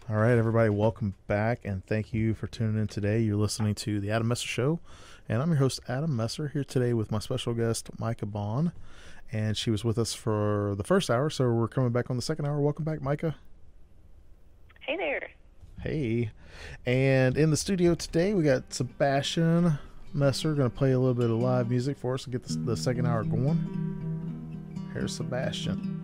All right, everybody, welcome back, and thank you for tuning in today. You're listening to The Adam Messer Show, and I'm your host, Adam Messer, here today with my special guest, Micah Bonn, and she was with us for the first hour, so we're coming back on the second hour. Welcome back, Micah. Hey there. Hey. And in the studio today, we got Sebastian Messer going to play a little bit of live music for us to get the second hour going. Here's Sebastian.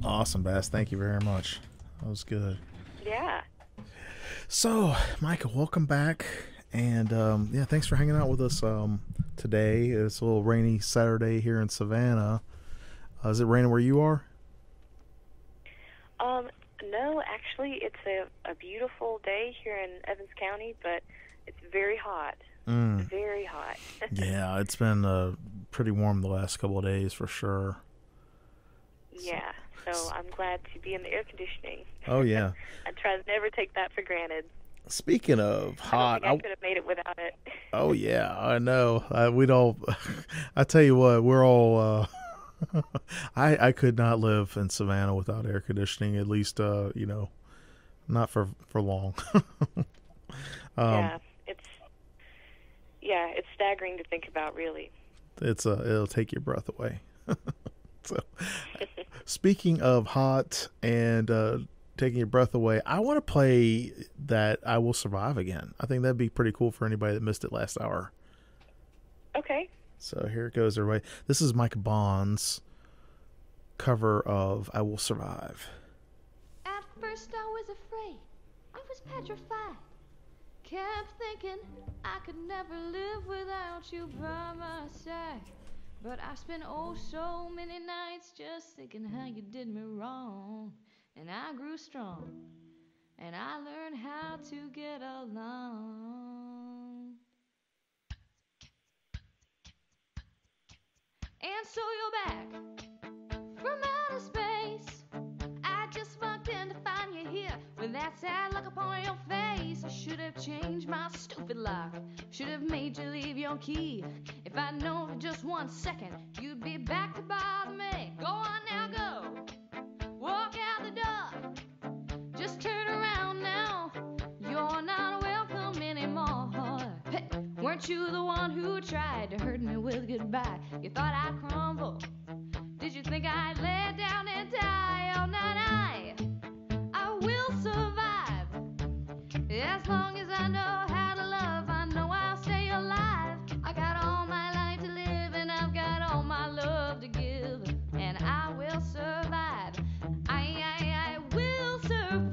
Awesome, Bass. Thank you very much. That was good. Yeah. So, Micah, welcome back. And, thanks for hanging out with us today. It's a little rainy Saturday here in Savannah. Is it raining where you are? No, actually, it's a beautiful day here in Evans County, but it's very hot. Very hot. Yeah, it's been pretty warm the last couple of days for sure. Yeah, so I'm glad to be in the air conditioning. Oh, yeah. I try to never take that for granted. Speaking of hot, I could have made it without it. Oh, yeah, I know. We'd all, I tell you what, we're all, I could not live in Savannah without air conditioning, at least, not for long. It's staggering to think about, really. It'll take your breath away. So, speaking of hot and taking your breath away, I want to play that I Will Survive again. I think that'd be pretty cool for anybody that missed it last hour. Okay. So here it goes, everybody. This is Micah Bonn's cover of I Will Survive. At first I was afraid, I was petrified. Kept thinking I could never live without you by my side. But I spent oh so many nights just thinking how you did me wrong. And I grew strong, and I learned how to get along. And so you're back from outer space. I just walked in to find you here with that sad look upon your face. I should have changed my stupid lock, should have made you leave your key. If I'd known for just 1 second you'd be back to bother me. Go on now, go. Walk out the door. Just turn around now. You're not welcome anymore. Hey, weren't you the one who tried to hurt me with goodbye? You thought I'd crumble. Did you think I'd lay down and die? Oh, not I will survive. As long as I know how to love, I know I'll stay alive. I got all my life to live, and I've got all my love to give, and I will survive. I will survive.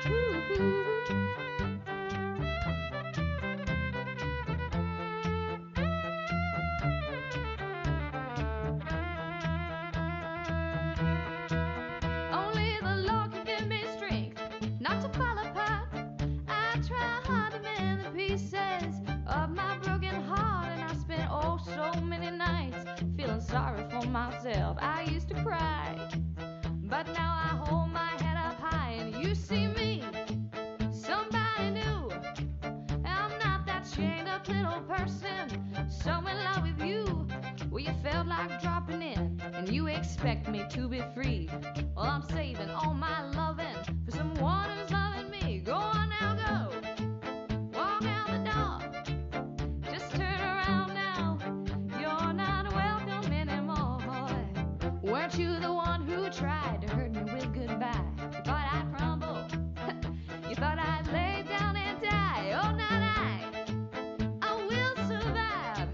Ooh. you tried to hurt me with goodbye. You thought I'd crumble. You thought I'd lay down and die. Oh, not I will survive.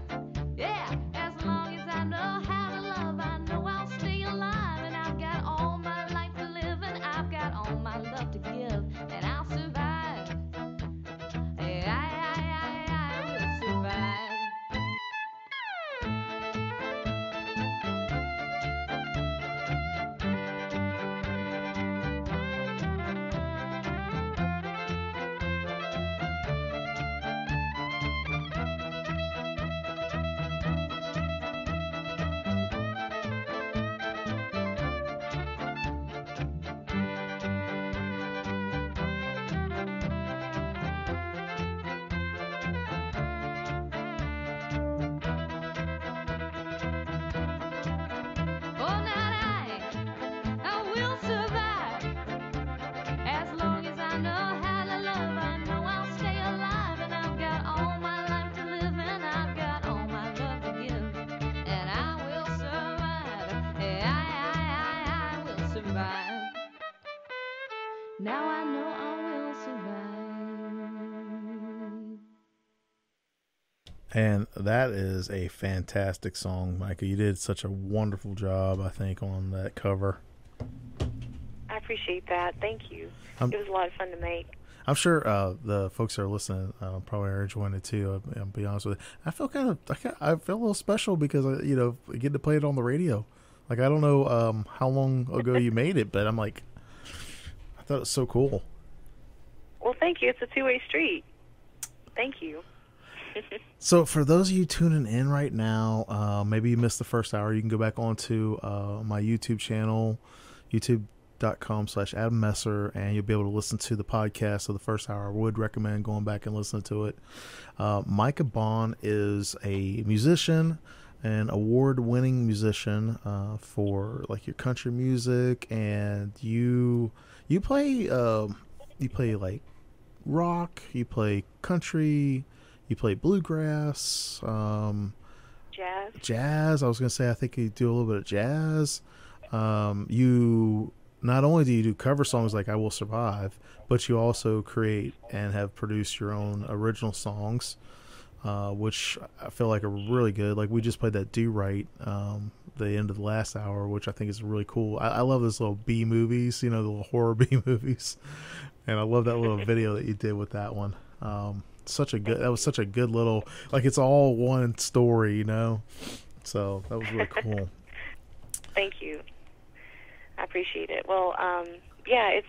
Yeah, as long as I know how to love, I know I'll stay alive. And I've got all my life to live, and I've got all my love to give, and I'll survive. Yeah, I will survive. Oh, not I will survive. As long as I know how to love, I know I'll stay alive. And I've got all my life to live, and I've got all my love to give, and I will survive. Yeah, I will survive. Now I know I will survive. And that is a fantastic song, Micah. You did such a wonderful job, I think, on that cover. I appreciate that. Thank you. Um, It was a lot of fun to make. I'm sure the folks that are listening probably are enjoying it too. I'll be honest with you. I feel I feel a little special because I get to play it on the radio. Like, I don't know how long ago you made it, but I'm like, I thought it was so cool. Well, thank you. It's a two-way street. Thank you. So for those of you tuning in right now, maybe you missed the first hour, you can go back onto my YouTube channel, youtube.com/Adam Messer, and you'll be able to listen to the podcast of the first hour. I would recommend going back and listening to it. Micah Bonn is a musician, an award-winning musician for like your country music, and you play like rock, you play country, you play bluegrass, Jazz. I was going to say, I think you do a little bit of jazz. You not only do you do cover songs like I Will Survive, but you also create and have produced your own original songs, which I feel like are really good. Like, we just played that Do Right, the end of the last hour, which I think is really cool. I love those little B movies, the little horror B movies. And I love that little video that you did with that one. That was such a good little, like, it's all one story, so that was really cool. Thank you. I appreciate it. Well, yeah,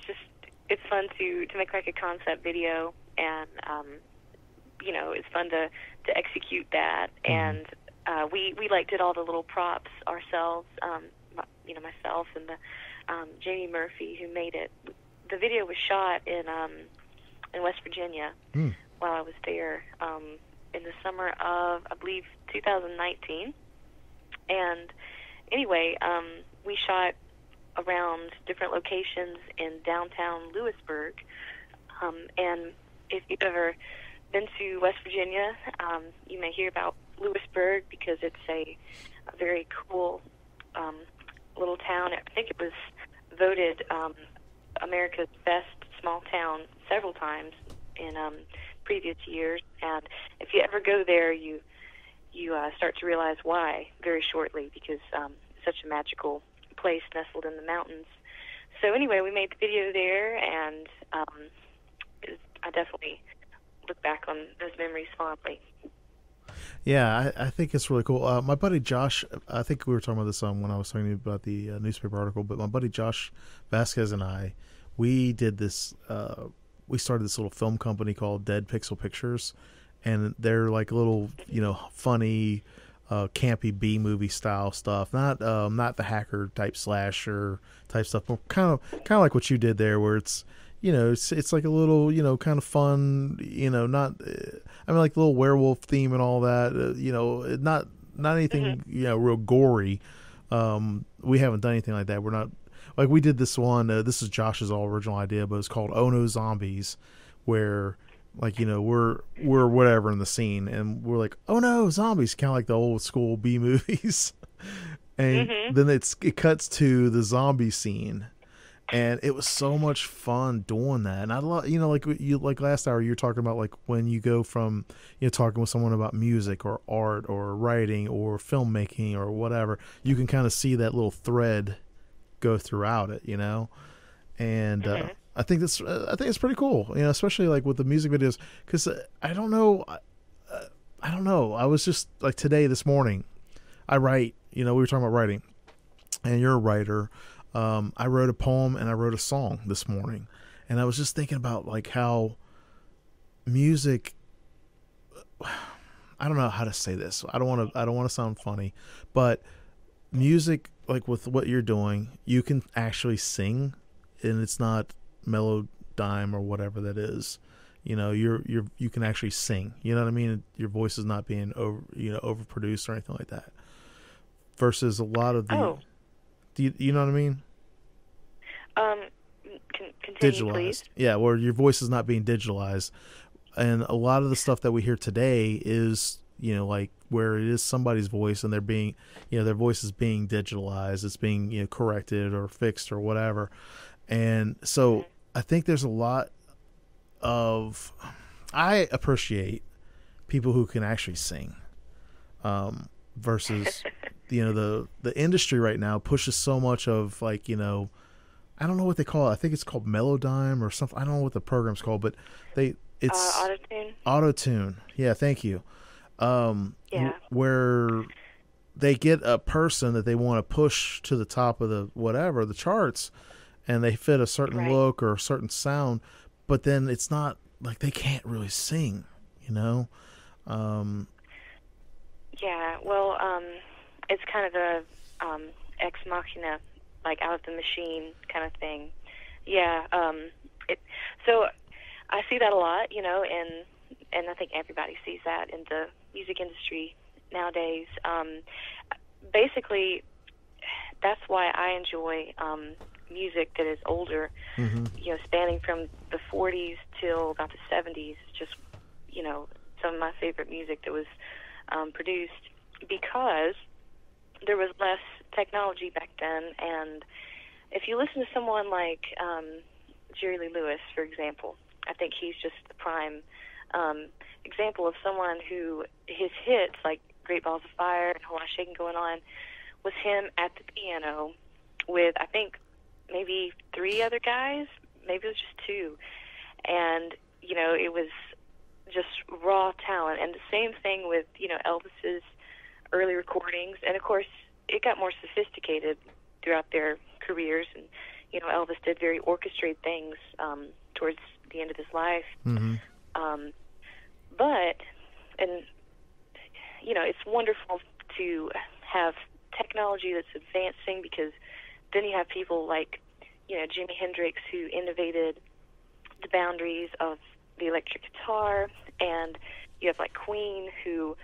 it's fun to make like a concept video, and it's fun to execute that. And we like did all the little props ourselves. Myself and the Jamie Murphy, who made it. The video was shot in West Virginia while I was there in the summer of, I believe, 2019. And anyway, we shot around different locations in downtown Lewisburg. And if you've ever been to West Virginia, you may hear about Lewisburg because it's a very cool little town. I think it was voted America's best small town several times in previous years. And if you ever go there, you start to realize why very shortly, because it's such a magical place nestled in the mountains. So anyway, we made the video there, and I definitely look back on those memories fondly. Yeah, I think it's really cool. My buddy Josh, I think we were talking about this when I was talking to you about the newspaper article, but my buddy Josh Vasquez and I, we did this, we started this little film company called Dead Pixel Pictures, and they're like little, funny, campy B-movie style stuff, not the hacker type slasher type stuff, but kind of like what you did there, where it's, it's like a little, kind of fun, like a little werewolf theme and all that, not anything, real gory. We haven't done anything like that. We're not, like, we did this one, this is Josh's all original idea, but it's called Oh No Zombies, where, like, we're whatever in the scene, and we're like, oh no, zombies, kind of like the old school B movies. And Mhm. then it cuts to the zombie scene, and it was so much fun doing that. And I love, like you, like last hour you were talking about, like when you go from, talking with someone about music or art or writing or filmmaking or whatever, you can kind of see that little thread go throughout it, and Mhm. I think it's pretty cool, especially like with the music videos, because I don't know, I don't know. I was just like this morning, I write. We were talking about writing, and you're a writer. I wrote a poem and I wrote a song this morning, and I was just thinking about like how music. I don't know how to say this. I don't want to sound funny, but music, like with what you're doing, you can actually sing, and it's not melodyne or whatever that is. You can actually sing. You know what I mean? Your voice is not being overproduced or anything like that. Versus a lot of the, Oh. do you know what I mean? Continue, please. Digitalized, yeah, where your voice is not being digitalized, and a lot of the stuff that we hear today is, like where it is somebody's voice, and they're being, their voice is being digitalized, it's being, corrected or fixed or whatever, and so I think there's a lot of, I appreciate people who can actually sing, versus the industry right now pushes so much of like, I don't know what they call it. I think it's called Melodyne or something. I don't know what the program's called, but it's Autotune. Autotune. Yeah, thank you. Yeah. Where they get a person that they want to push to the top of the charts, and they fit a certain Right. look or a certain sound, but then it's not like they can't really sing, Yeah. Well, it's kind of a ex machina, like out of the machine kind of thing. Yeah. So I see that a lot, and I think everybody sees that in the music industry nowadays. Basically, that's why I enjoy music that is older, mm-hmm. Spanning from the 40s till about the 70s. Just, some of my favorite music that was produced, because there was less technology back then. And if you listen to someone like Jerry Lee Lewis, for example, I think he's just the prime example of someone who his hits, like Great Balls of Fire and Whole Lot of Shaking Going On, was him at the piano with, I think, maybe 3 other guys. Maybe it was just 2. And, it was just raw talent. And the same thing with, Elvis's early recordings. And, of course, it got more sophisticated throughout their careers. And, Elvis did very orchestrated things towards the end of his life. Mm-hmm. But it's wonderful to have technology that's advancing, because then you have people like, Jimi Hendrix, who innovated the boundaries of the electric guitar, and you have like Queen, who,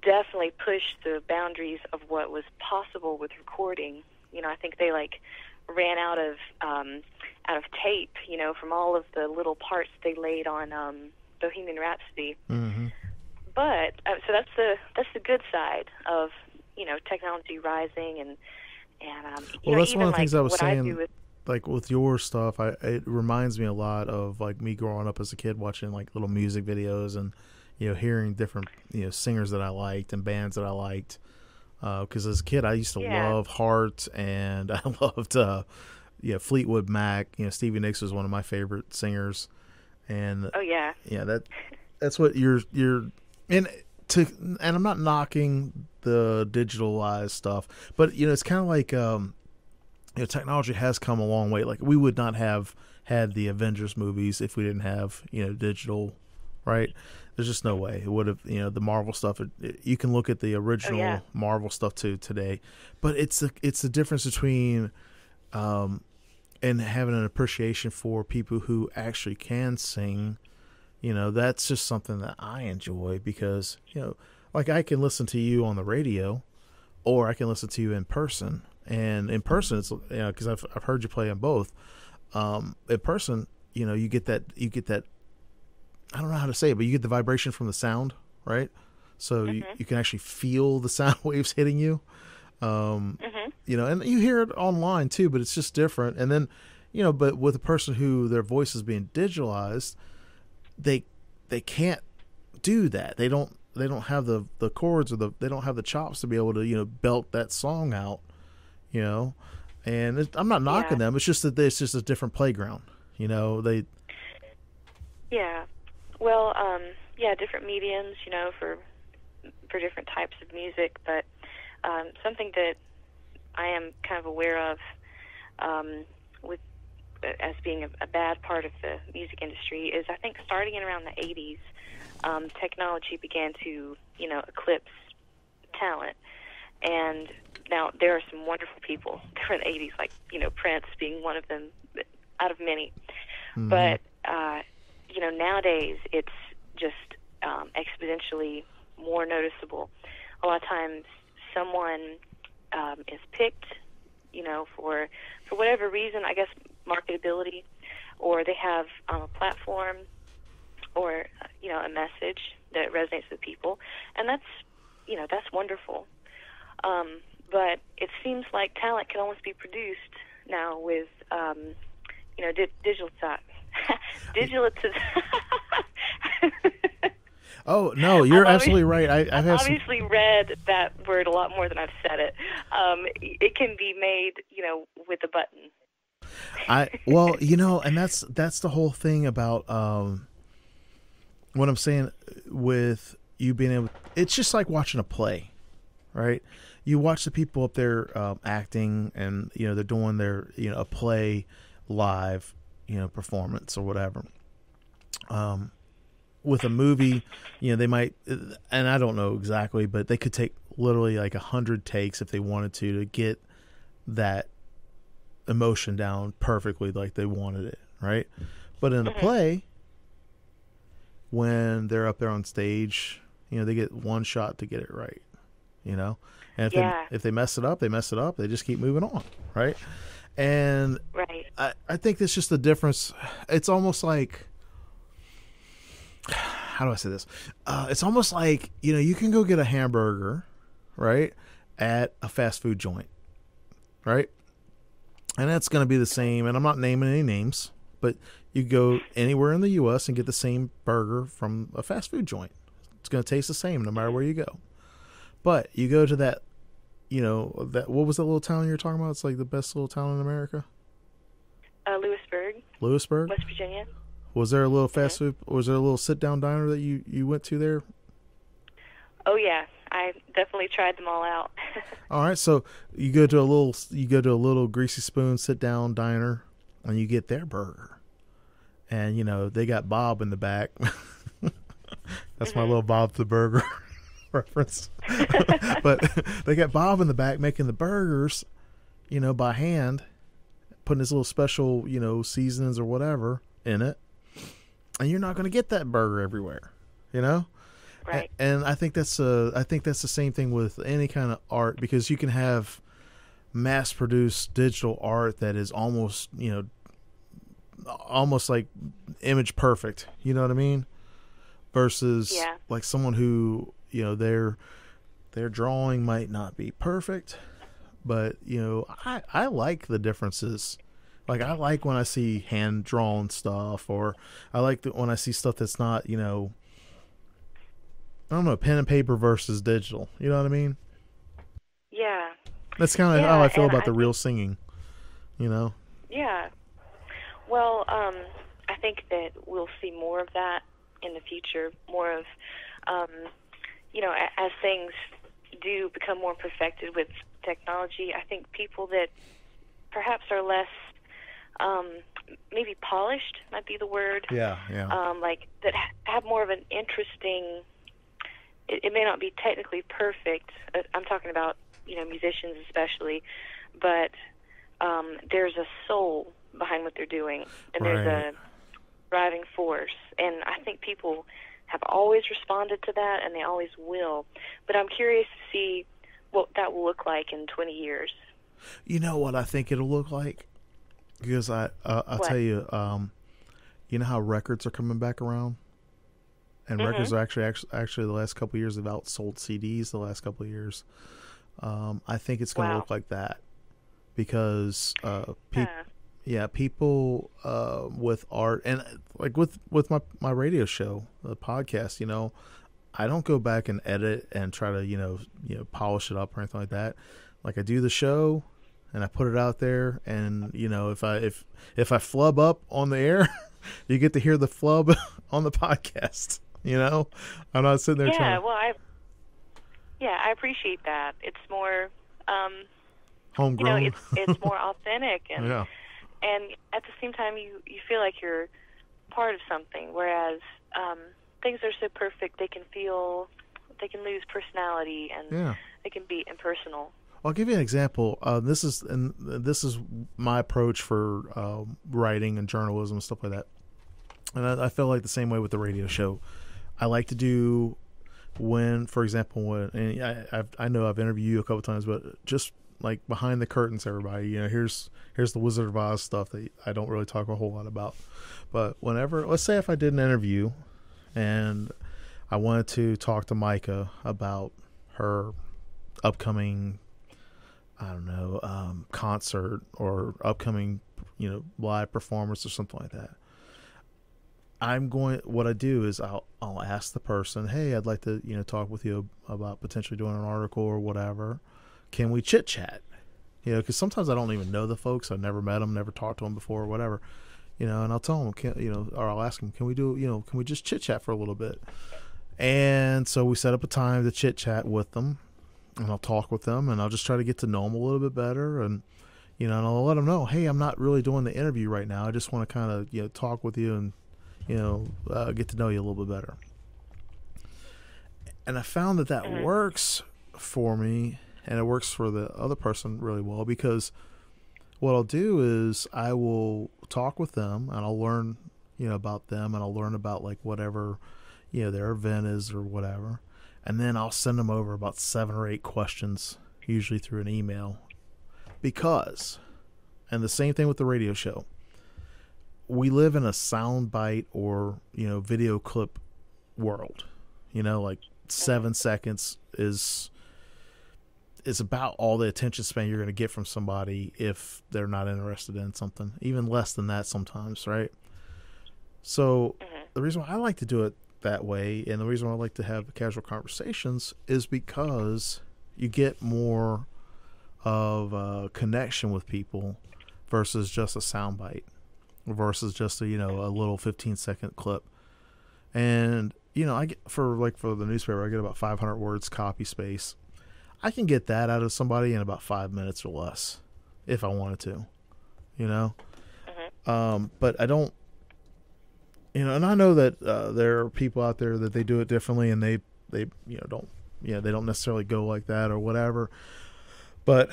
definitely pushed the boundaries of what was possible with recording. I think they ran out of tape, from all of the little parts they laid on Bohemian Rhapsody. Mm-hmm. But so that's the good side of technology rising, and well, that's one of the things I was what saying. with, like with your stuff, it reminds me a lot of like me growing up as a kid, watching like little music videos and hearing different singers that I liked and bands that I liked. Because as a kid, I used to love Heart, and I loved Fleetwood Mac. Stevie Nicks was one of my favorite singers, and that's what you're and I'm not knocking the digitalized stuff, but it's kind of like technology has come a long way. Like we would not have had the Avengers movies if we didn't have digital, right? There's just no way it would have. The Marvel stuff. You can look at the original Marvel stuff too today, but it's the difference between and having an appreciation for people who actually can sing. That's just something that I enjoy, because like I can listen to you on the radio, or I can listen to you in person. And in person, it's because I've heard you play on both. In person, you get that I don't know how to say it, but you get the vibration from the sound, right? So you can actually feel the sound waves hitting you. You know, and you hear it online too, but it's just different. And then, you know, but with a person who their voice is being digitalized, they can't do that. They don't have the chords, or they don't have the chops to be able to, you know, belt that song out, you know. And I'm not knocking them. It's just that it's just a different playground, you know. Yeah. Well, yeah, different mediums, you know, for different types of music, but something that I am kind of aware of with as being a bad part of the music industry is, I think, starting in around the 80s, technology began to, you know, eclipse talent. And now there are some wonderful people from the 80s, like, you know, Prince being one of them out of many. Mm-hmm. But, you know, nowadays it's just exponentially more noticeable. A lot of times someone is picked, you know, for whatever reason, I guess marketability, or they have a platform or, you know, a message that resonates with people. And that's, you know, that's wonderful. But it seems like talent can almost be produced now with, you know, digital. Oh no, you're absolutely right. I've obviously read that word a lot more than I've said it. It can be made, you know, with a button. Well, you know, and that's the whole thing about what I'm saying with you being able. It's just like watching a play, right? You watch the people up there acting, and you know they're doing their, you know, a play live, you know, performance or whatever. With a movie, you know, they might, and I don't know exactly, but they could take literally like 100 takes if they wanted to get that emotion down perfectly like they wanted it, right? But in a play, when they're up there on stage, you know, they get one shot to get it right, you know? And if they mess it up, they mess it up. They just keep moving on, right? And I think that's just the difference. It's almost like, how do I say this? It's almost like, you know, you can go get a hamburger, right, at a fast food joint, right? And that's going to be the same. And I'm not naming any names, but you go anywhere in the U.S. and get the same burger from a fast food joint. It's going to taste the same no matter where you go. But you go to that, you know, that, what was that little town you were talking about? It's like the best little town in America. Lewisburg, West Virginia. Was there a little fast food? Was there a little sit-down diner that you went to there? Oh yeah, I definitely tried them all out. All right, so you go to a little Greasy Spoon sit-down diner, and you get their burger, and you know they got Bob in the back. That's my little Bob the Burger reference. But they got Bob in the back making the burgers, you know, by hand, putting his little special, you know, seasonings or whatever in it. And you're not going to get that burger everywhere, you know? Right. And I think that's the same thing with any kind of art, because you can have mass-produced digital art that is almost, you know, almost like image perfect, you know what I mean? Versus like someone who, you know, their drawing might not be perfect, but, you know, I like the differences. Like, I like when I see hand-drawn stuff, or I like when I see stuff that's not, you know, I don't know, pen and paper versus digital. You know what I mean? Yeah. That's kind of how I feel about the real singing, you know? Yeah. Well, I think that we'll see more of that in the future, more of, you know, as things do become more perfected with technology. I think people that perhaps are less maybe polished might be the word. Yeah. Like that have more of an interesting. It may not be technically perfect. I'm talking about, you know, musicians especially, but there's a soul behind what they're doing, and there's a driving force. And I think people have always responded to that, and they always will. But I'm curious to see what that will look like in 20 years. You know what I think it'll look like? Because I'll tell you, you know how records are coming back around, and records are actually the last couple of years have outsold CDs. The last couple of years, I think it's going to Wow. look like that because Yeah. people with art and like with my radio show, the podcast, you know, I don't go back and edit and try to, you know, polish it up or anything like that. Like I do the show and I put it out there, and you know, if I flub up on the air, you get to hear the flub on the podcast. You know, I'm not sitting there Yeah. trying to Well, I appreciate that. It's more, homegrown. it's more authentic, and Yeah. and at the same time, you feel like you're part of something. Whereas things are so perfect, they can lose personality, and Yeah. they can be impersonal. I'll give you an example. This is my approach for writing and journalism and stuff like that. And I feel like the same way with the radio show. I like to do for example, and I know I've interviewed you a couple times, but just like behind the curtains, everybody, you know, here's the Wizard of Oz stuff that I don't really talk a whole lot about. But whenever, let's say if I did an interview and I wanted to talk to Micah about her upcoming, I don't know, concert or upcoming, you know, live performance or something like that. What I do is I'll ask the person, hey, I'd like to, you know, talk with you about potentially doing an article or whatever. Can we chit chat? You know, because sometimes I don't even know the folks. I've never met them, never talked to them before or whatever. You know, and I'll tell them, or I'll ask them, can we just chit chat for a little bit? And so we set up a time to chit chat with them, and I'll talk with them, and I'll just try to get to know them a little bit better, and you know, and I'll let them know, hey, I'm not really doing the interview right now. I just want to kind of, you know, talk with you and, you know, get to know you a little bit better. And I found that works for me, and it works for the other person really well, because what I'll do is I will talk with them, and I'll learn, you know, about them, and I'll learn about like whatever, you know, their event is or whatever. And then I'll send them over about 7 or 8 questions, usually through an email. Because, and the same thing with the radio show, we live in a soundbite or, you know, video clip world. You know, like 7 seconds is about all the attention span you're going to get from somebody if they're not interested in something. Even less than that sometimes, right? So the reason why I like to do it that way, and the reason why I like to have casual conversations, is because you get more of a connection with people versus just a soundbite, versus just a, you know, a little 15-second clip. And you know, I get for the newspaper, I get about 500 words copy space. I can get that out of somebody in about 5 minutes or less if I wanted to, you know. But I don't, you know, and I know that there are people out there that they do it differently, and they you know don't, you know, they don't necessarily go like that or whatever. But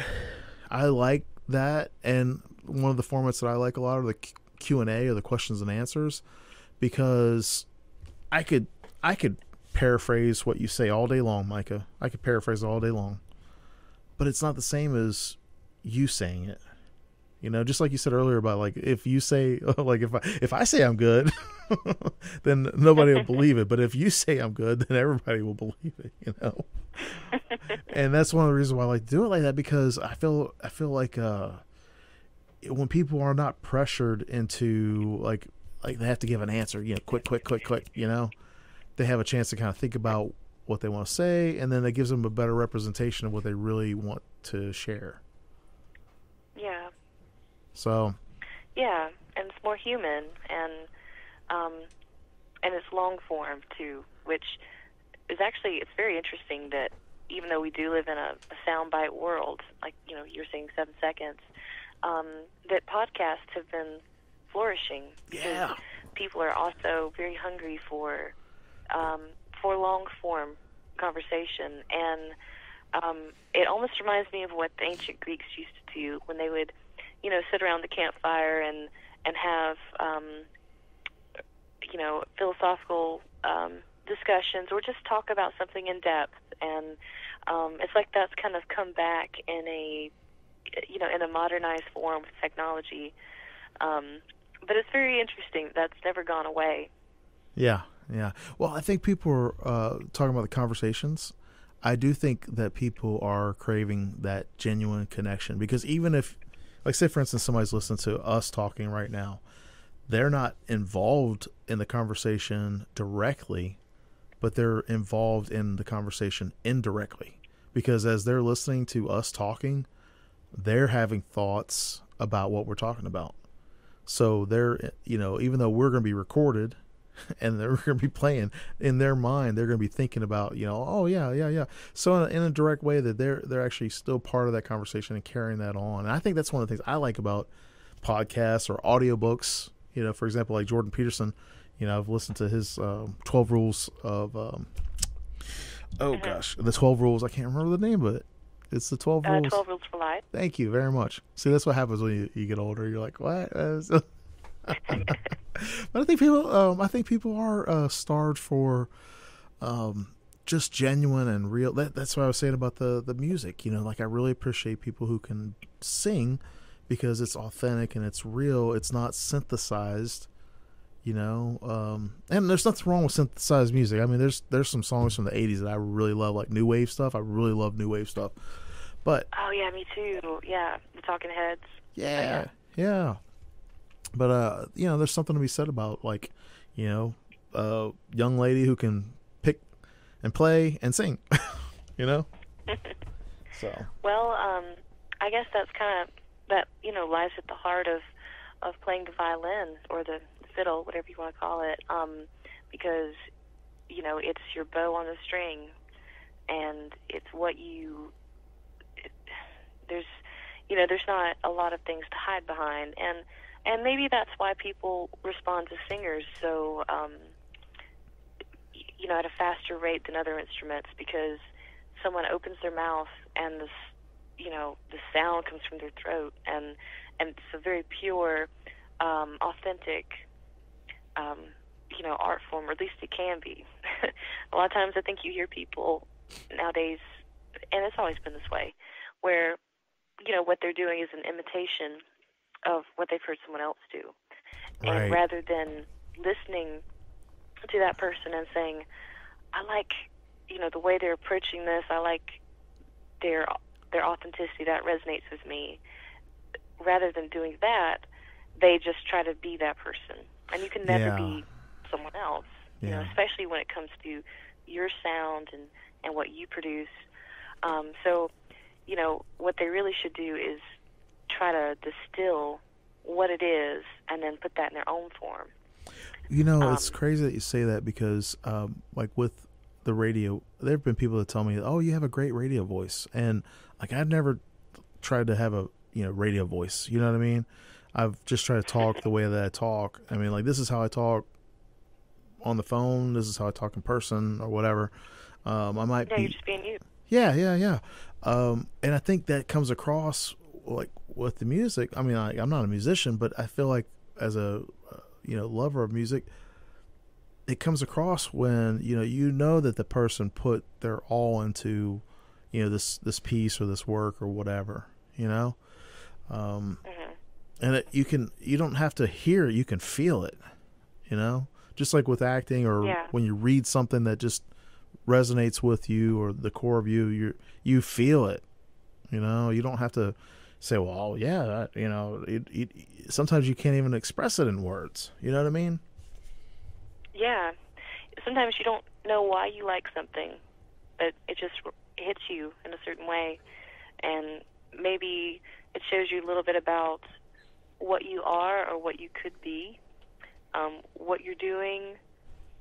I like that, and one of the formats that I like a lot are the Q&A, or the questions and answers, because I could paraphrase what you say all day long, Micah. I could paraphrase all day long, but it's not the same as you saying it. You know, just like you said earlier about, like, if you say, like, if I say I'm good, then nobody will believe it. But if you say I'm good, then everybody will believe it, you know? And that's one of the reasons why I like to do it like that, because I feel like when people are not pressured into, like they have to give an answer, you know, quick, you know, they have a chance to kind of think about what they want to say, and then it gives them a better representation of what they really want to share. Yeah. So. Yeah, and it's more human, and it's long form too, which is actually, it's very interesting that even though we do live in a soundbite world, like, you know, you're saying 7 seconds, that podcasts have been flourishing. Yeah. People are also very hungry for long form conversation, and it almost reminds me of what the ancient Greeks used to do when they would, you know, sit around the campfire and have you know, philosophical discussions, or just talk about something in depth. And it's like that's kind of come back in a, you know, in a modernized form with technology. But it's very interesting. That's never gone away. Yeah. Well, I think people are talking about the conversations. I do think that people are craving that genuine connection, because even if, like, say for instance, somebody's listening to us talking right now, they're not involved in the conversation directly, but they're involved in the conversation indirectly, because as they're listening to us talking, they're having thoughts about what we're talking about. So they're, even though we're going to be recorded and they're going to be playing, in their mind, they're going to be thinking about, oh yeah, yeah, yeah. So in a direct way, that they're actually still part of that conversation and carrying that on. And I think that's one of the things I like about podcasts or audiobooks. For example, like Jordan Peterson, I've listened to his 12 rules of, the 12 rules. I can't remember the name of it. It's the 12 rules. 12 Rules for Life. Thank you very much. See, that's what happens when you get older. You're like, what? But I think people are starved for just genuine and real. That's what I was saying about the music. Like, I really appreciate people who can sing, because it's authentic and it's real. It's not synthesized. And there's nothing wrong with synthesized music. I mean, there's some songs from the 80s that I really love, like new wave stuff. I really love new wave stuff. But oh yeah, me too. Yeah, the Talking Heads. Yeah. But there's something to be said about, like, a young lady who can pick and play and sing. So. Well, I guess that's kind of that. Lies at the heart of playing the violin or the fiddle, whatever you want to call it, because it's your bow on the string, and it's what there's not a lot of things to hide behind, and maybe that's why people respond to singers so at a faster rate than other instruments, because someone opens their mouth and the sound comes from their throat, and it's a very pure, authentic art form, or at least it can be. A lot of times I think you hear people nowadays, and it's always been this way, where, what they're doing is an imitation of what they've heard someone else do. Right. And rather than listening to that person and saying, I like, the way they're approaching this, I like their authenticity, that resonates with me. Rather than doing that, they just try to be that person. And you can never be someone else, especially when it comes to your sound and what you produce. So, what they really should do is try to distill what it is and then put that in their own form. It's crazy that you say that, because like with the radio, there have been people that tell me, oh, you have a great radio voice. And like, I've never tried to have a radio voice. You know what I mean? I've just tried to talk the way that I talk. I mean, like, this is how I talk on the phone. This is how I talk in person, or whatever. I might be. You're just being you. Yeah. And I think that comes across, like, with the music. I mean, I'm not a musician, but I feel like as a lover of music, it comes across when that the person put their all into this piece or this work or whatever. And you don't have to hear it, you can feel it, just like with acting, or when you read something that just resonates with you, or the core of you feel it. You don't have to say, well, yeah, sometimes you can't even express it in words. You know what I mean? Yeah. Sometimes you don't know why you like something, but it just hits you in a certain way, and maybe it shows you a little bit about what you are or what you could be, what you're doing,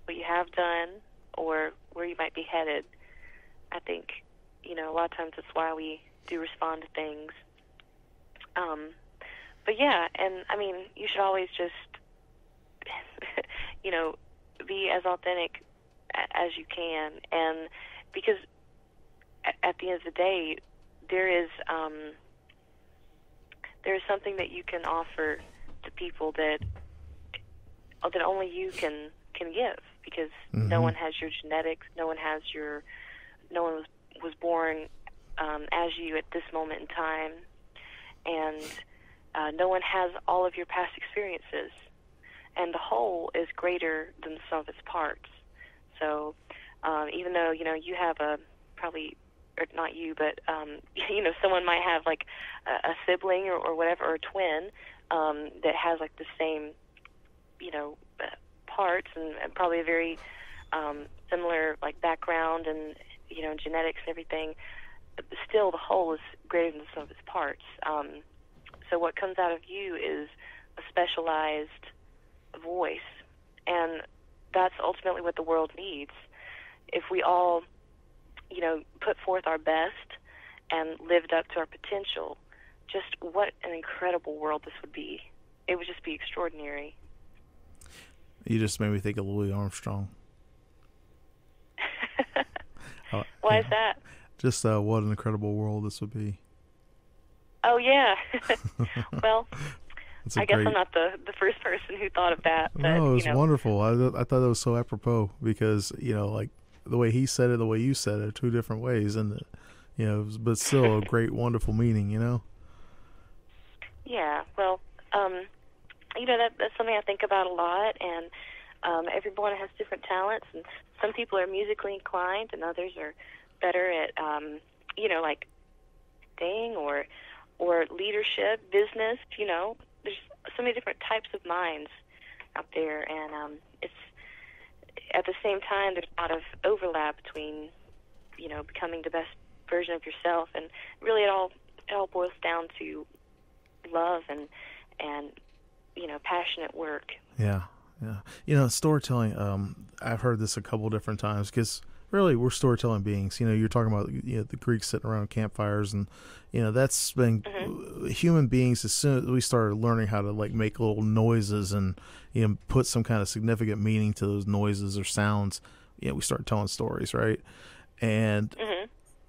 what you have done, or where you might be headed. I think, a lot of times that's why we do respond to things. But yeah, and I mean, you should always just, be as authentic as you can, and because at the end of the day, there is something that you can offer to people that only you can give, because no one has your genetics, no one was born as you at this moment in time, and no one has all of your past experiences, and the whole is greater than the sum of its parts. So even though you have a probably, or not you, but someone might have like a sibling or whatever, or a twin that has like the same, parts and probably a very similar like background and genetics and everything. Still, the whole is greater than the sum of its parts. So what comes out of you is a specialized voice, and that's ultimately what the world needs. If we all, put forth our best and lived up to our potential, just what an incredible world this would be. It would just be extraordinary. You just made me think of Louis Armstrong. Why is that? Just what an incredible world this would be. Oh, yeah. Well, I guess I'm not the first person who thought of that. But, no, it was wonderful. I thought it was so apropos because, like the way he said it, the way you said it, two different ways. And, but still a great, wonderful meaning, Yeah, well, that's something I think about a lot. And everyone has different talents. And some people are musically inclined and others are better at, like singing or leadership, business, there's so many different types of minds out there, and it's at the same time there's a lot of overlap between, becoming the best version of yourself, and really it all boils down to love and passionate work. Yeah. Storytelling. I've heard this a couple different times because really we're storytelling beings. You're talking about the Greeks sitting around campfires, and that's been human beings. As soon as we started learning how to like make little noises and put some kind of significant meaning to those noises or sounds, we started telling stories, right? And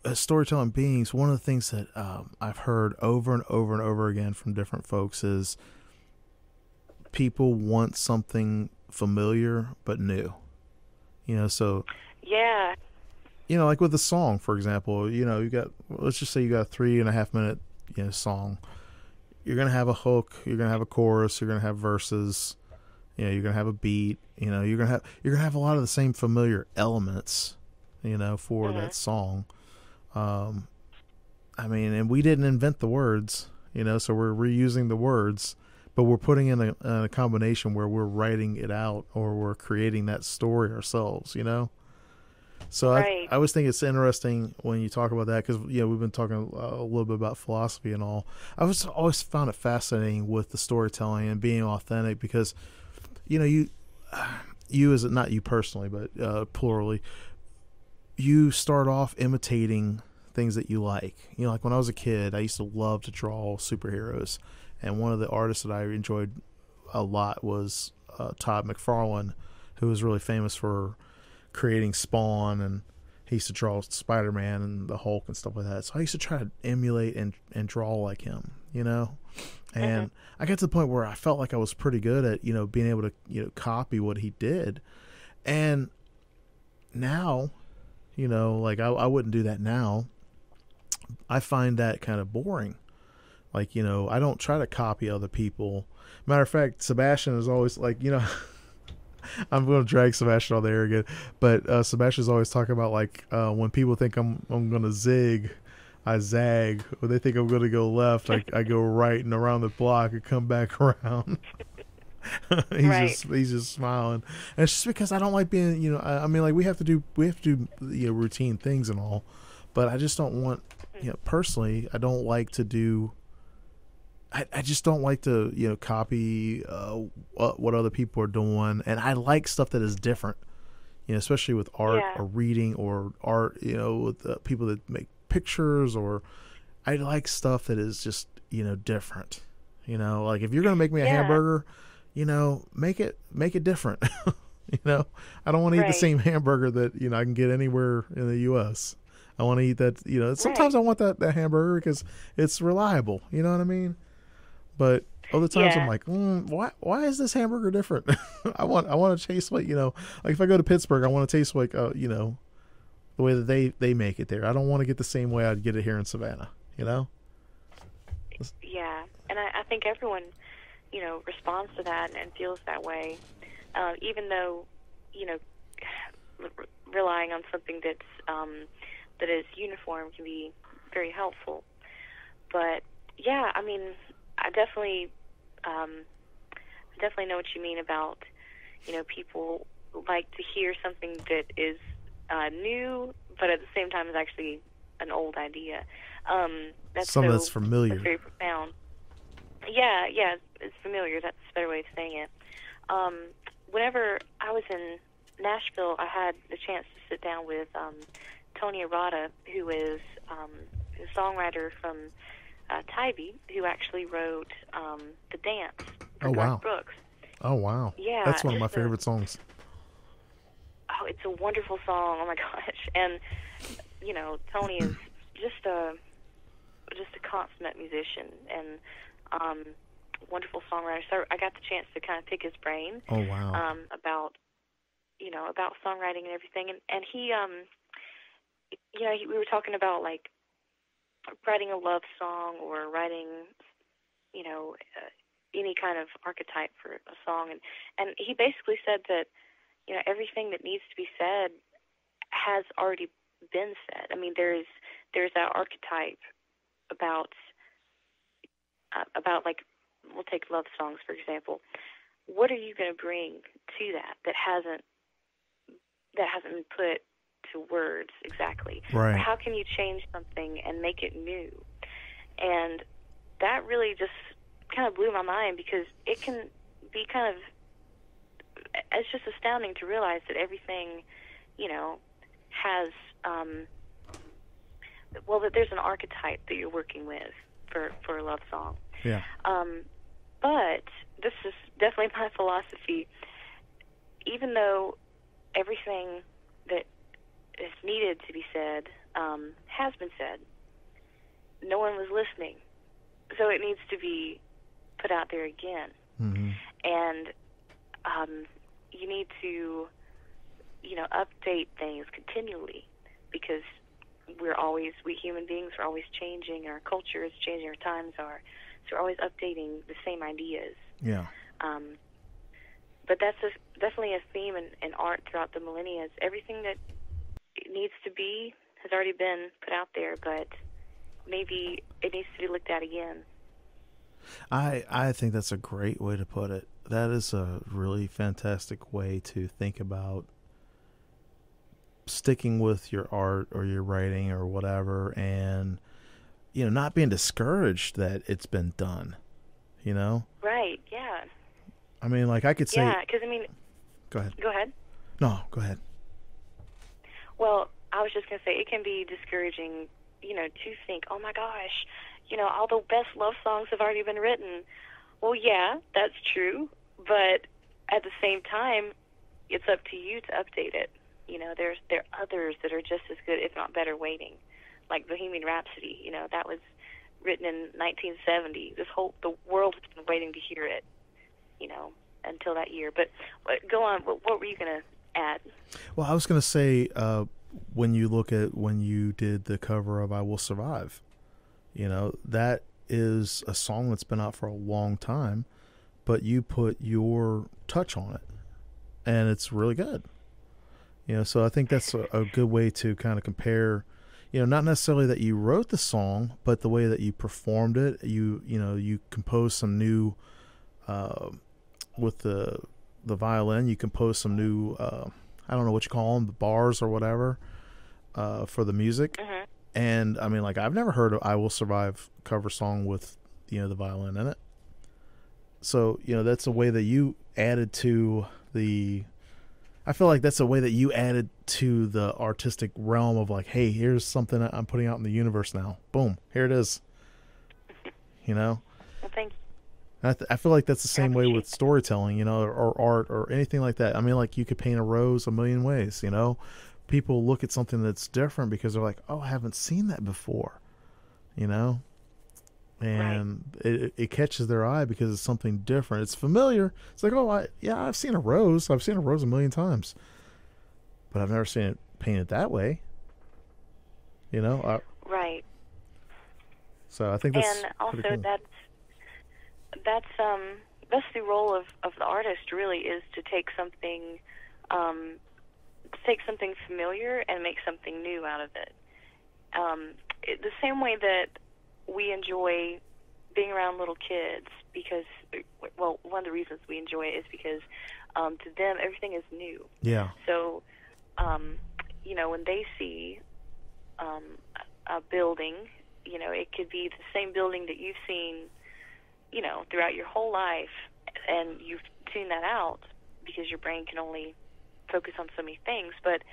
as storytelling beings, one of the things that I've heard over and over and over again from different folks is people want something familiar but new. So yeah. Like with a song, for example, let's just say you got a 3.5 minute, song. You're going to have a hook, you're going to have a chorus, you're going to have verses, you're going to have a beat, you're going to have a lot of the same familiar elements, for that song. And we didn't invent the words, so we're reusing the words, but we're putting in a combination where we're writing it out or we're creating that story ourselves, So right. I always think it's interesting when you talk about that because, we've been talking a little bit about philosophy and all. I always found it fascinating with the storytelling and being authentic because, you as not you personally, but plurally, you start off imitating things that you like. Like when I was a kid, I used to love to draw superheroes. And one of the artists that I enjoyed a lot was Todd McFarlane, who was really famous for creating Spawn, and he used to draw Spider-Man and the Hulk and stuff like that. So I used to try to emulate and draw like him, and I got to the point where I felt like I was pretty good at, being able to, copy what he did. And now, like I wouldn't do that now. I find that kind of boring. Like, I don't try to copy other people. Matter of fact, Sebastian is always like, I'm going to drag Sebastian on there again, but Sebastian's always talking about like when people think I'm going to zig, I zag. When they think I'm going to go left, I go right and around the block and come back around. He's just smiling, and it's just because I don't like being, like we have to do routine things and all, but I just don't want, personally, I don't like to do. I just don't like to, copy what other people are doing. And I like stuff that is different, especially with art or reading or art, with people that make pictures, or I like stuff that is just, different, like if you're going to make me a hamburger, make it different. I don't want to eat the same hamburger that, I can get anywhere in the U.S. I want to eat that, sometimes I want that hamburger because it's reliable. You know what I mean? But other times I'm like, why is this hamburger different? I want to taste like, like if I go to Pittsburgh, I want to taste like, the way that they make it there. I don't want to get the same way I'd get it here in Savannah, Yeah. And I think everyone, responds to that and feels that way. Even though, relying on something that's that is uniform can be very helpful. But yeah, I mean, I definitely know what you mean about, people like to hear something that is new, but at the same time is actually an old idea. Something that's familiar. That's very profound. Yeah, it's familiar. That's a better way of saying it. Whenever I was in Nashville, I had the chance to sit down with Tony Arata, who is a songwriter from Tybee, who actually wrote The Dance for Garth Brooks. Oh, wow. Yeah. That's one of my favorite songs. Oh, it's a wonderful song. Oh, my gosh. And, Tony is just a consummate musician and wonderful songwriter. So I got the chance to kind of pick his brain. Oh, wow. About songwriting and everything. And he, we were talking about, like, writing a love song or writing, any kind of archetype for a song. And he basically said that, everything that needs to be said has already been said. I mean, there's that archetype about like, we'll take love songs, for example. What are you going to bring to that hasn't been put to words exactly? Right. Or how can you change something and make it new? And that really just kind of blew my mind, because it can be kind of, it's just astounding to realize that everything, has, that there's an archetype that you're working with for a love song. Yeah. But this is definitely my philosophy. Even though everything that is needed to be said has been said, no one was listening. So it needs to be put out there again. Mm-hmm. And you need to, update things continually, because we human beings are always changing, our culture is changing, our times are. So we're always updating the same ideas. Yeah. But that's definitely a theme in art throughout the millennia. Is everything that needs to be has already been put out there, but maybe it needs to be looked at again. I think that's a great way to put it. That is a really fantastic way to think about sticking with your art or your writing or whatever, and not being discouraged that it's been done. Right. Yeah. I mean, like, I could say. Yeah, because Go ahead. Go ahead. No, go ahead. Well, I was just going to say, it can be discouraging, to think, oh my gosh, all the best love songs have already been written. Well, yeah, that's true, but at the same time, it's up to you to update it. There are others that are just as good, if not better, waiting, like Bohemian Rhapsody. That was written in 1970. The world has been waiting to hear it, until that year. But go on. What were you going to add? Well, I was going to say, when you did the cover of "I Will Survive," that is a song that's been out for a long time, but you put your touch on it, and it's really good. So I think that's a good way to kind of compare, not necessarily that you wrote the song, but the way that you performed it. You composed some new, with the violin, you composed some new, I don't know what you call them, the bars or whatever, for the music. Mm-hmm. And I mean, like, I've never heard of "I Will Survive" cover song with, the violin in it. So, that's a way that you added to I feel like that's a way that you added to the artistic realm of, like, hey, here's something that I'm putting out in the universe now. Boom, here it is. Well, thank you. I feel like that's the same way with storytelling, or art or anything like that. I mean, like, you could paint a rose a million ways, People look at something that's different because they're like, oh, I haven't seen that before, And right. it catches their eye because it's something different. It's familiar. It's like, oh, I've seen a rose. I've seen a rose a million times, but I've never seen it painted that way. Right. So I think that's and also cool. that's the role of the artist, really, is to take something familiar and make something new out of it. the same way that we enjoy being around little kids, because, well, one of the reasons we enjoy it is because to them everything is new. Yeah. So, when they see a building, it could be the same building that you've seen, throughout your whole life, and you've tuned that out because your brain can only focus on so many things. But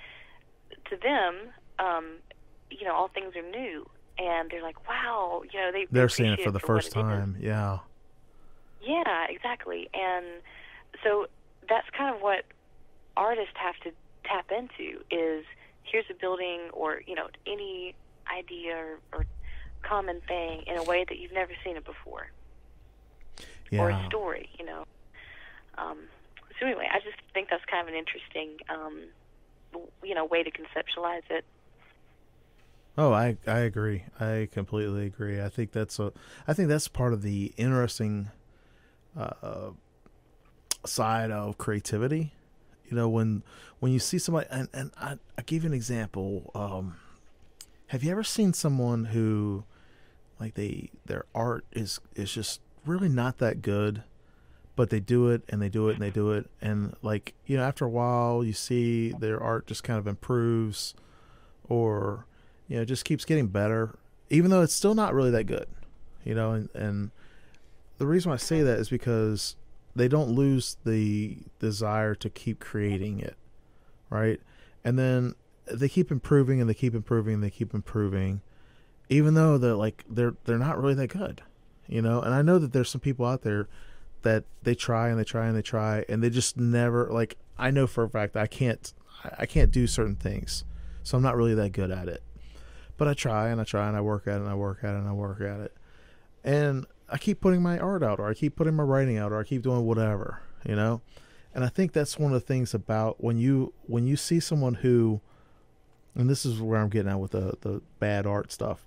to them, all things are new, and they're like, wow, they're seeing it for the first time. Yeah. Yeah, exactly. And so that's kind of what artists have to tap into is, here's a building or, any idea or common thing in a way that you've never seen it before. Yeah. Or a story, So anyway, I just think that's kind of an interesting, way to conceptualize it. Oh, I agree. I completely agree. I think that's part of the interesting side of creativity. When you see somebody, and I'll give you an example. Have you ever seen someone who, like, their art is just really not that good, but they do it and they do it and they do it, and like, after a while you see their art just kind of improves, or just keeps getting better, even though it's still not really that good, and the reason why I say that is because they don't lose the desire to keep creating it, right? And then they keep improving and they keep improving and they keep improving, even though they're not really that good, And I know that there's some people out there that they try and they try and they try and they just never, like, I know for a fact that I can't do certain things, so I'm not really that good at it. But I try and I try and I work at it and I work at it and I work at it, and I keep putting my art out, or I keep putting my writing out, or I keep doing whatever, And I think that's one of the things about when you see someone who, and this is where I'm getting at with the bad art stuff,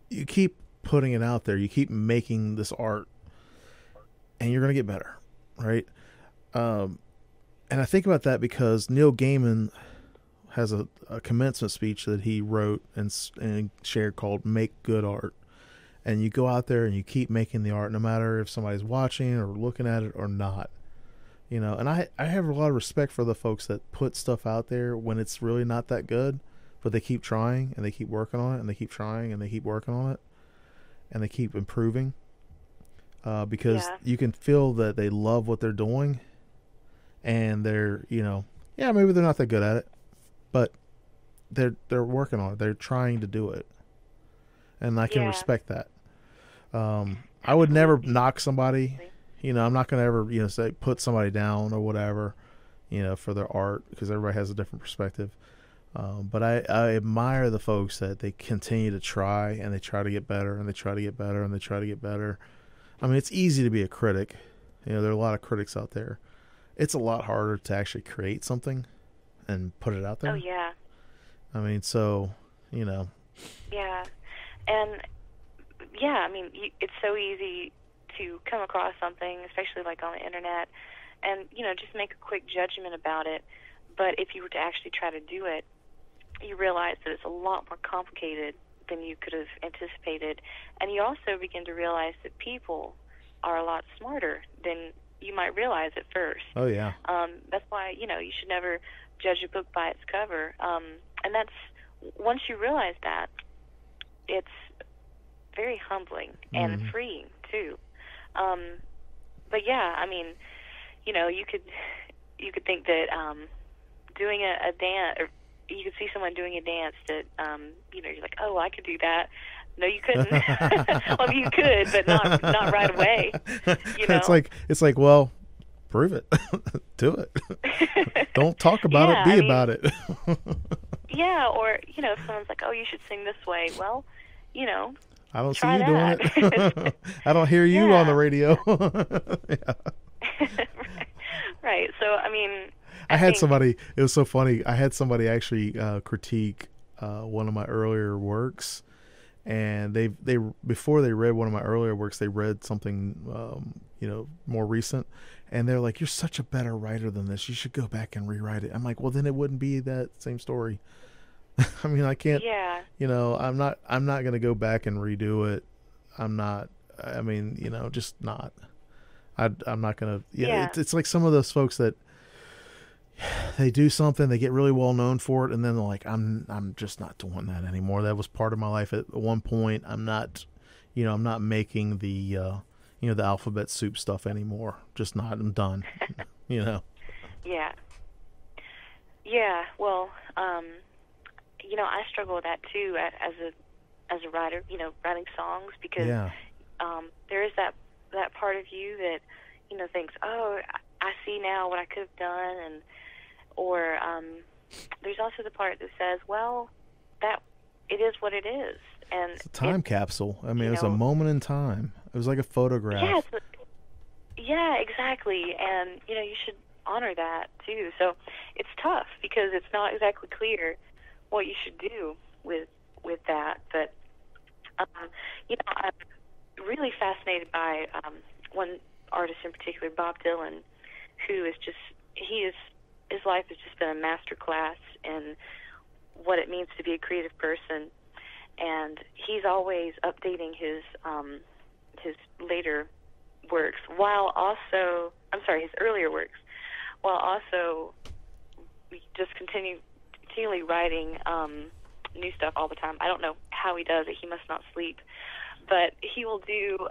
you keep putting it out there, you keep making this art, and you're going to get better, right? And I think about that because Neil Gaiman has a commencement speech that he wrote and shared called "Make Good Art." And you go out there and you keep making the art, no matter if somebody's watching or looking at it or not. And I have a lot of respect for the folks that put stuff out there when it's really not that good, but they keep trying and they keep working on it and they keep trying and they keep working on it and they keep improving, because you can feel that they love what they're doing, and they're, maybe they're not that good at it, but they're working on it. They're trying to do it, and I can respect that. I would never knock somebody. I'm not going to ever, say put somebody down or whatever, for their art, because everybody has a different perspective. But I admire the folks that they continue to try and they try to get better and they try to get better and they try to get better. I mean, it's easy to be a critic. There are a lot of critics out there. It's a lot harder to actually create something and put it out there. Oh, yeah. I mean, so, Yeah. And, yeah, I mean, it's so easy to come across something, especially like on the internet, and, just make a quick judgment about it. But if you were to actually try to do it, you realize that it's a lot more complicated than you could have anticipated. And you also begin to realize that people are a lot smarter than you might realize at first. Oh, yeah. That's why, you should never judge a book by its cover. And that's, once you realize that, it's very humbling and freeing, too. But, yeah, I mean, you could think that doing a dance, or you could see someone doing a dance that, you're like, oh, I could do that. No, you couldn't. Well, you could, but not right away. It's like, well, prove it. Do it. Don't talk about it. Be about it. Yeah, or, if someone's like, oh, you should sing this way. Well, I don't see you doing it. I don't hear you on the radio. Right. So, I mean, I had somebody, it was so funny. I had somebody actually critique one of my earlier works, and they before they read one of my earlier works, they read something more recent, and they're like, "You're such a better writer than this. You should go back and rewrite it." I'm like, "Well, then it wouldn't be that same story." I mean, I can't, Yeah. I'm not going to go back and redo it. I'm not, I mean, just not. I'm not going to, Yeah. it's like some of those folks that they do something, they get really well known for it, and then they're like, I'm just not doing that anymore. That was part of my life at one point. I'm not making the alphabet soup stuff anymore. Just not. I'm done. Yeah. Yeah. Well, I struggle with that too as a writer. Writing songs because Yeah. there is that part of you that thinks, oh, I see now what I could have done, or there's also the part that says, well, that it is what it is, and It's a time capsule. I mean, it was a moment in time. It was like a photograph. Yeah, exactly, and you should honor that too. So it's tough because it's not exactly clear what you should do with that. But I'm really fascinated by one artist in particular, Bob Dylan, who is just his life has just been a master class in what it means to be a creative person, and he's always updating his later works his earlier works, while also just continually writing new stuff all the time. I don't know how he does it. He must not sleep, but he will do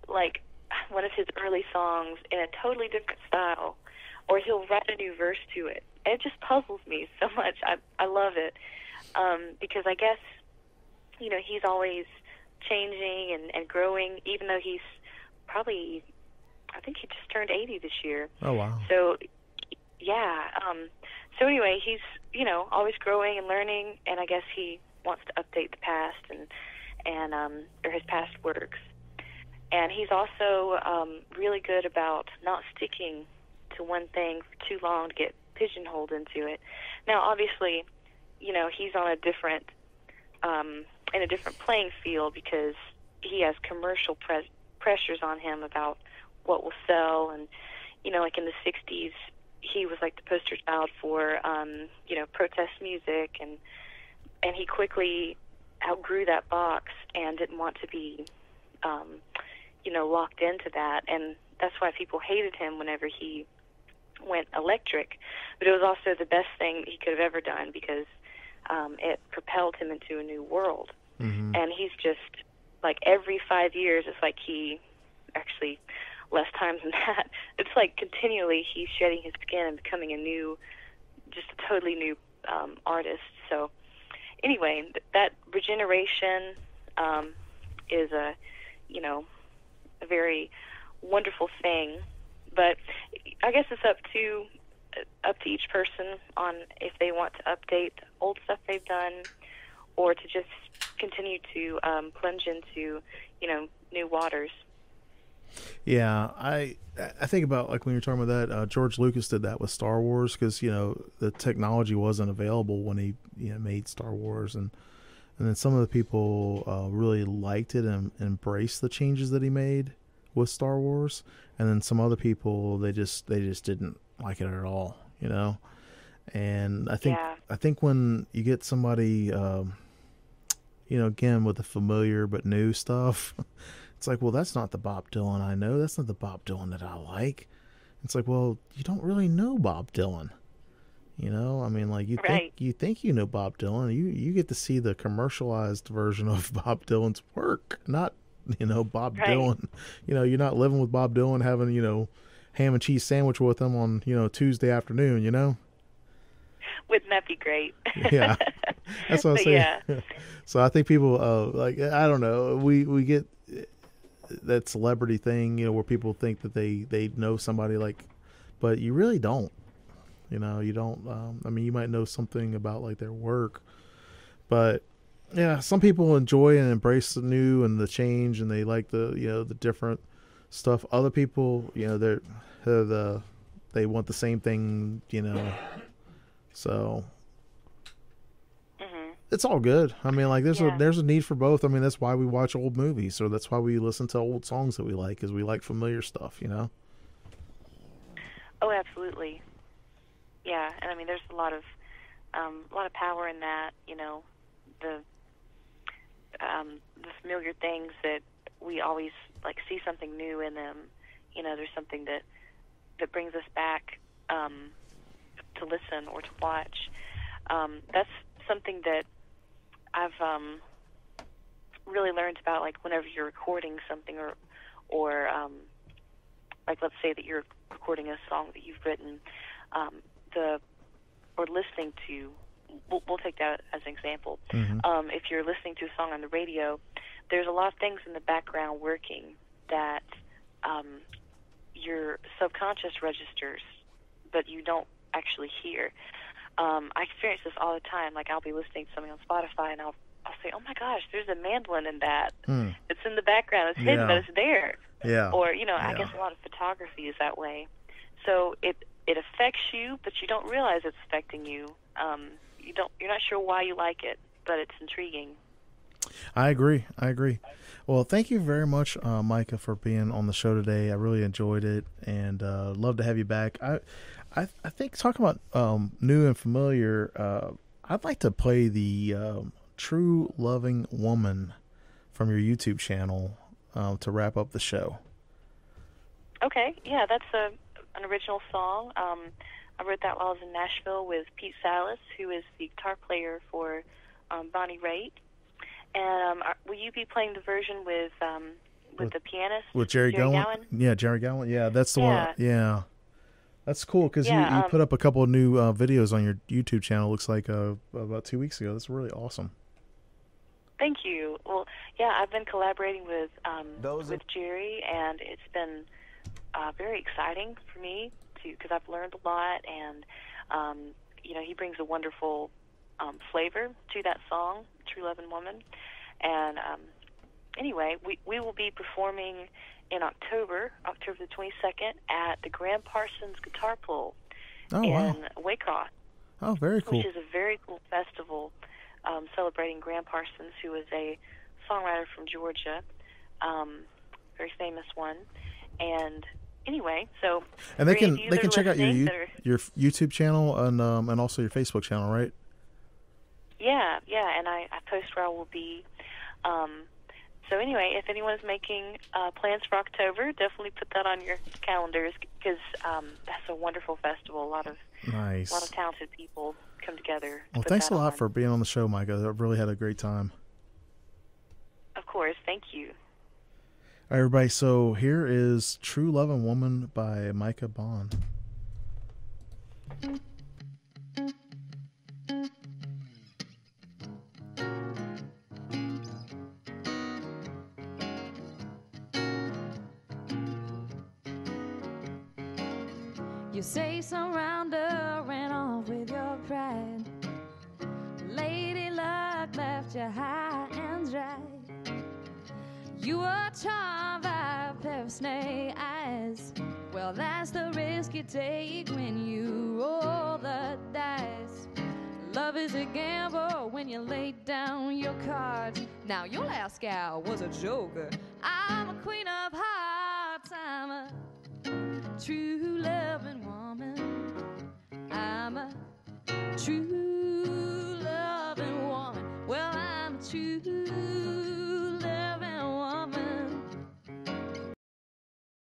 like one of his early songs in a totally different style, or he'll write a new verse to it. And it just puzzles me so much. I love it because I guess he's always changing and growing, even though he's probably, I think he just turned 80 this year. Oh, wow. So, yeah. So anyway, he's, always growing and learning, and I guess he wants to update the past and or his past works. And he's also really good about not sticking to one thing for too long to get pigeonholed into it. Now, obviously, he's on a different in a different playing field because he has commercial pressures on him about what will sell, and like in the 60s he was like the poster child for protest music, and he quickly outgrew that box and didn't want to be locked into that, and that's why people hated him whenever he went electric. But it was also the best thing he could have ever done because it propelled him into a new world. Mm-hmm. And he's just like every 5 years, it's like he actually less times than that. It's like continually he's shedding his skin and becoming just a totally new artist. So anyway, that regeneration is a very wonderful thing. But I guess it's up to each person on if they want to update old stuff they've done or to just continue to plunge into new waters. Yeah, I think about like when you're talking about that, George Lucas did that with Star Wars because the technology wasn't available when he made Star Wars, and then some of the people really liked it and embraced the changes that he made with Star Wars, and then some other people they just didn't like it at all, And I think when you get somebody again with the familiar but new stuff, it's like, well, that's not the Bob Dylan I know. That's not the Bob Dylan that I like. It's like, well, you don't really know Bob Dylan. I mean, like you think you know Bob Dylan. You get to see the commercialized version of Bob Dylan's work, not Bob Dylan. You're not living with Bob Dylan having ham and cheese sandwich with him on Tuesday afternoon. Wouldn't that be great? Yeah, that's what I'm saying. Yeah. So I think people I don't know. We get that celebrity thing, where people think that they know somebody but you really don't. You don't. I mean, you might know something about like their work, but yeah, some people enjoy and embrace the new and the change, and they like the the different stuff. Other people, they want the same thing, So it's all good. I mean, like there's a need for both. I mean, that's why we watch old movies, or that's why we listen to old songs that we like, because we like familiar stuff, Oh, absolutely. Yeah, and I mean, there's a lot of a lot of power in that. You know, the familiar things that we always like see something new in them. You know, there's something that brings us back to listen or to watch. That's something that I've really learned about, like whenever you're recording something or like let's say that you're recording a song that you've written, or listening to, we'll take that as an example. Mm-hmm. If you're listening to a song on the radio, there's a lot of things in the background working that your subconscious registers, but you don't actually hear. I experience this all the time. Like I'll be listening to something on Spotify, and I'll say, "Oh my gosh, there's a mandolin in that. It's in the background. It's hidden, but it's there." Yeah. Or I guess a lot of photography is that way. So it affects you, but you don't realize it's affecting you. You're not sure why you like it, but it's intriguing. I agree. Well, thank you very much, Micah, for being on the show today. I really enjoyed it, and love to have you back. I think talking about new and familiar, I'd like to play the True Loving Woman from your YouTube channel to wrap up the show. Okay, yeah, that's an original song. I wrote that while I was in Nashville with Pete Salas, who is the guitar player for Bonnie Raitt. And will you be playing the version with the pianist? With Jerry Gowan? Yeah, Jerry Gowan. Yeah, that's the one. Yeah. That's cool because you put up a couple of new videos on your YouTube channel, looks like about 2 weeks ago. That's really awesome. Thank you. Well, yeah, I've been collaborating with Jerry, and it's been very exciting for me because I've learned a lot, and he brings a wonderful flavor to that song, True Loving Woman. And anyway, we will be performing in October the 22nd at the Graham Parsons Guitar Pull in Waycross. Oh, very cool. Which is a very cool festival celebrating Graham Parsons, who is a songwriter from Georgia, very famous one. And anyway, so and they can check out your YouTube channel and also your Facebook channel, right? Yeah, and I post where I will be. So anyway, if anyone is making plans for October, definitely put that on your calendars because that's a wonderful festival. A lot of talented people come together. Well, thanks a lot for being on the show, Micah. I really had a great time. Of course, thank you. All right, everybody. So here is "True Loving Woman" by Micah Bonn. You say some rounder ran off with your pride. Lady luck left you high and dry. You were charmed by a pair of snake eyes. Well, that's the risk you take when you roll the dice. Love is a gamble when you lay down your cards. Now your last gal was a joker. I'm a queen of hearts.